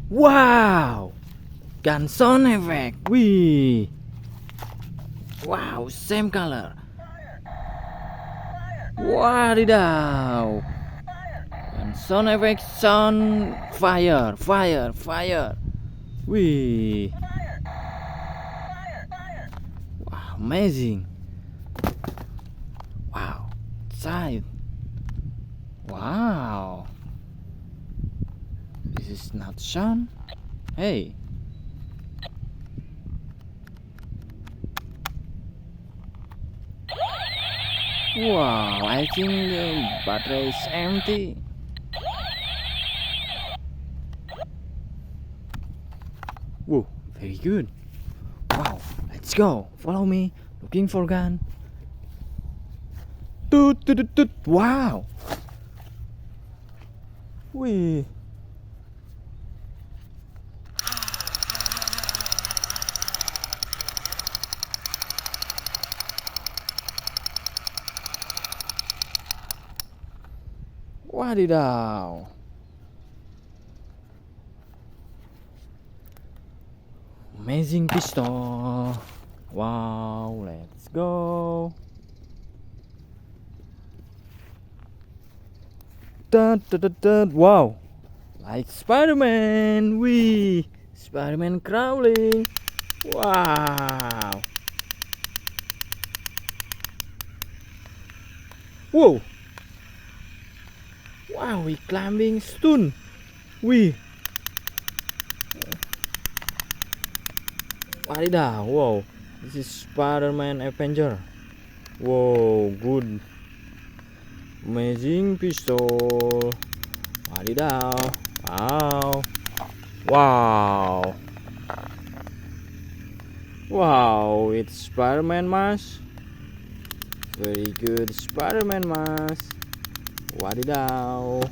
Wow, gun sound effect. Wih. Wow, same color. Wadidaw. Gun sound effect, sound fire, fire, fire. Wih. Wow, amazing. Wow, side. Wow. This is not sound. Hey. Wow, I think the battery is empty. Whoa, very good. Wow, let's go. Follow me. Looking for gun. Toot, toot, toot, toot. Wow. Wih. Wadidaw. Amazing pistol. Wow, let's go. Dun, dun, dun, dun. Wow, like Spider-Man. Wee, Spider-Man crawling. Wow. Whoa. Wow, we climbing stone. Wih. Wadidaw, wow. This is Spider-Man Avenger. Wow, good. Amazing pistol. Wadidaw. Wow. Wow. Wow, it's Spider-Man mask. Very good Spider-Man mask. Wadidaw.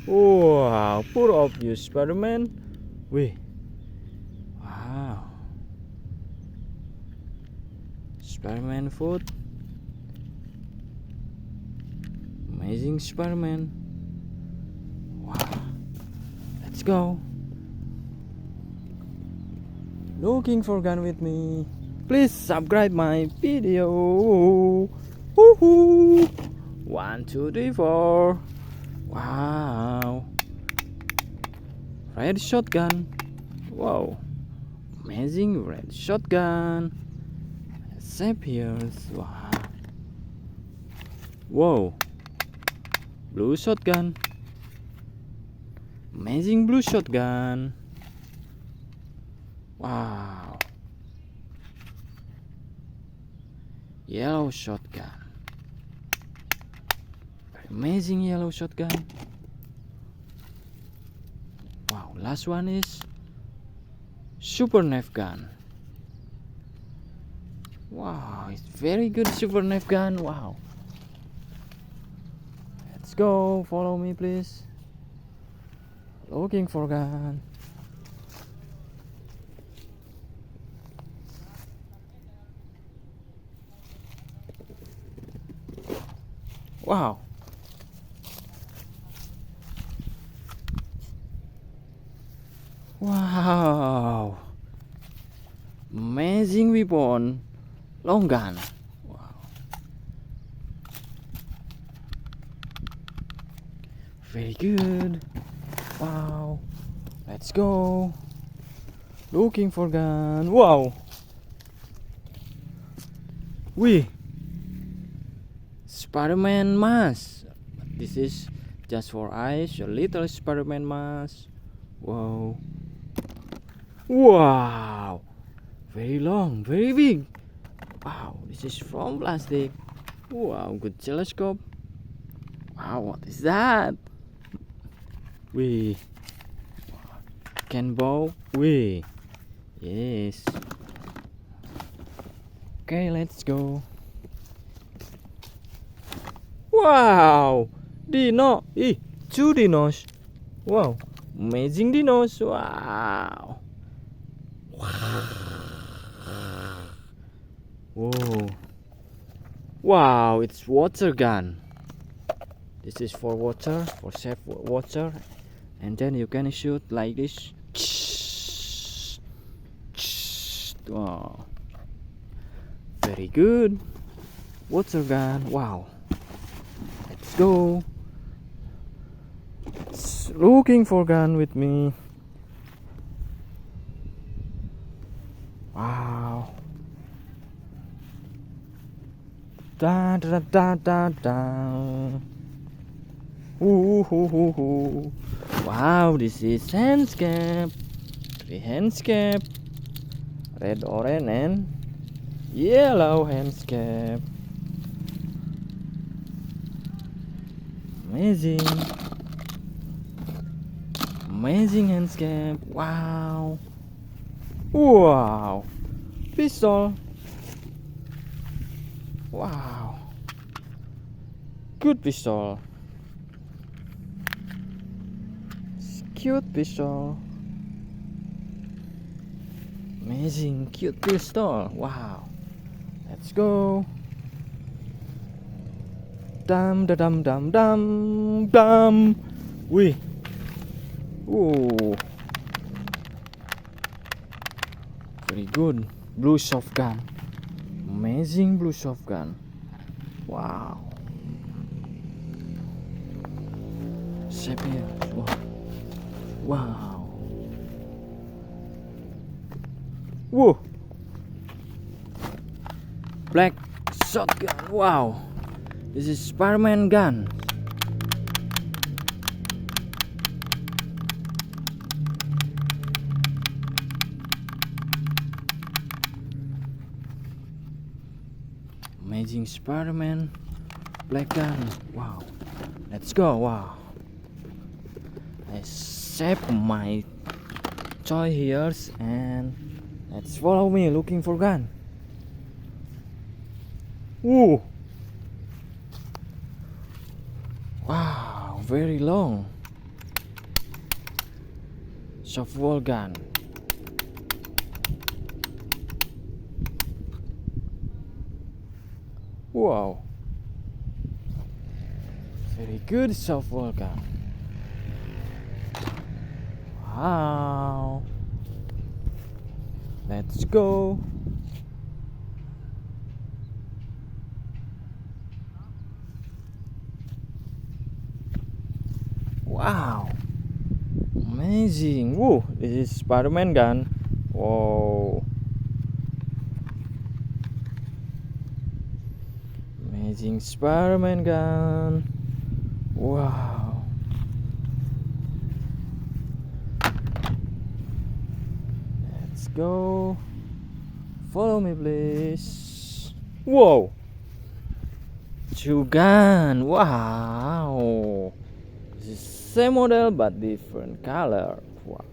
Wow, poor of you Spider-Man. Wih. Wow. Spider-Man foot. Amazing Spider-Man. Wow. Let's go. Looking for gun with me. Please subscribe my video. Woohoo! 1, 2, 3, 4. Wow. Red shotgun. Wow. Amazing red shotgun. Sapiers. Wow. Whoa. Blue shotgun. Amazing blue shotgun. Wow. Yellow shotgun. Amazing yellow shotgun. Wow, last one is super knife gun. Wow, it's very good super knife gun. Wow. Let's go. Follow me, please. Looking for gun. Wow. Wow. Amazing weapon. Long gun. Wow. Very good. Wow. Let's go. Looking for gun. Wow. Wih. Spider-Man mask. This is just for eyes. A little Spider-Man mask. Wow. Wow. Very long, very big. Wow, this is from plastic. Wow, good telescope. Wow, what is that? Wee. Can bow. Wee. Yes. Okay, let's go. Wow. Dino. Two dinos. Wow. Amazing dinos. Wow. Whoa. Wow, it's water gun. This is for water, for safe water. and then you can shoot like this. Wow, very good. Water gun. Wow, let's go. It's looking for gun with me. Wow. Da da da da da. Ooh. Wow, this is handscape. Three handscape. Red, orange, and yellow handscape. Amazing. Amazing handscape. Wow. Wow. Pistol. Wow. Good pistol. Cute pistol. Amazing cute pistol. Wow. Let's go. Dum da dum dum dum dum. Wih. Very good. Blue soft gun. Amazing blue soft gun. Wow. Shape here. Wow. Whoa. Black shotgun. Wow. This is spiderman gun. Amazing spiderman black gun. Wow. Let's go. Wow. I save my toy here and let's follow me looking for gun. Woo! Wow, very long. Softball gun. Wow. Very good softball gun. Wow. Let's go. Wow. Amazing. Whoa, this is Spider-Man gun. Whoa. Amazing Spider-Man gun. Wow. Let's go. Follow me, please. Whoa. Two gun. Wow. This is same model but different color. Wow.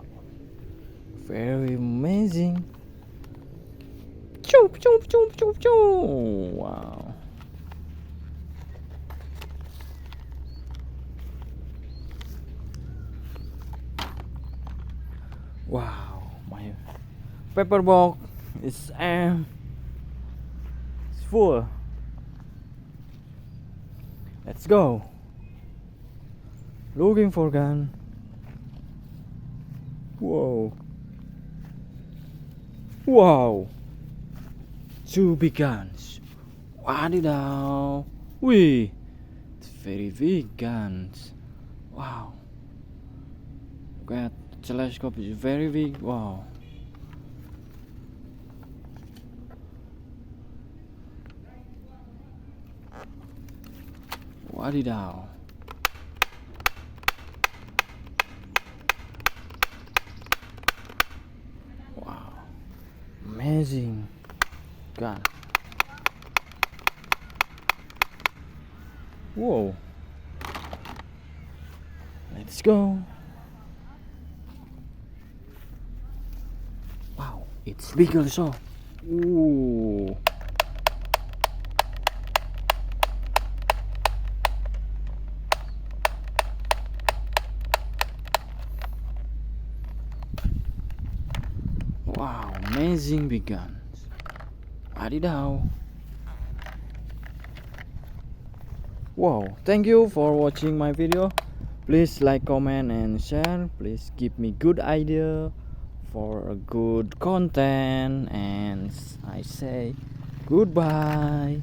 Very amazing. Choop, choop, choop, choop, choop. Wow. Wow, my paper box is it's full. Let's go. Looking for gun. Whoa. Wow. Two big guns. Wadidaw. Wee. It's very big guns. Wow. Look at the telescope is very big. Wow. Wadidaw. Wow. Amazing gun. Whoa. Let's go. Wow, it's bigger so. Ooh. Wow, amazing big guns. Adidaw. Wow, thank you for watching my video. Please like, comment, and share. Please give me good idea for a good content. And I say goodbye.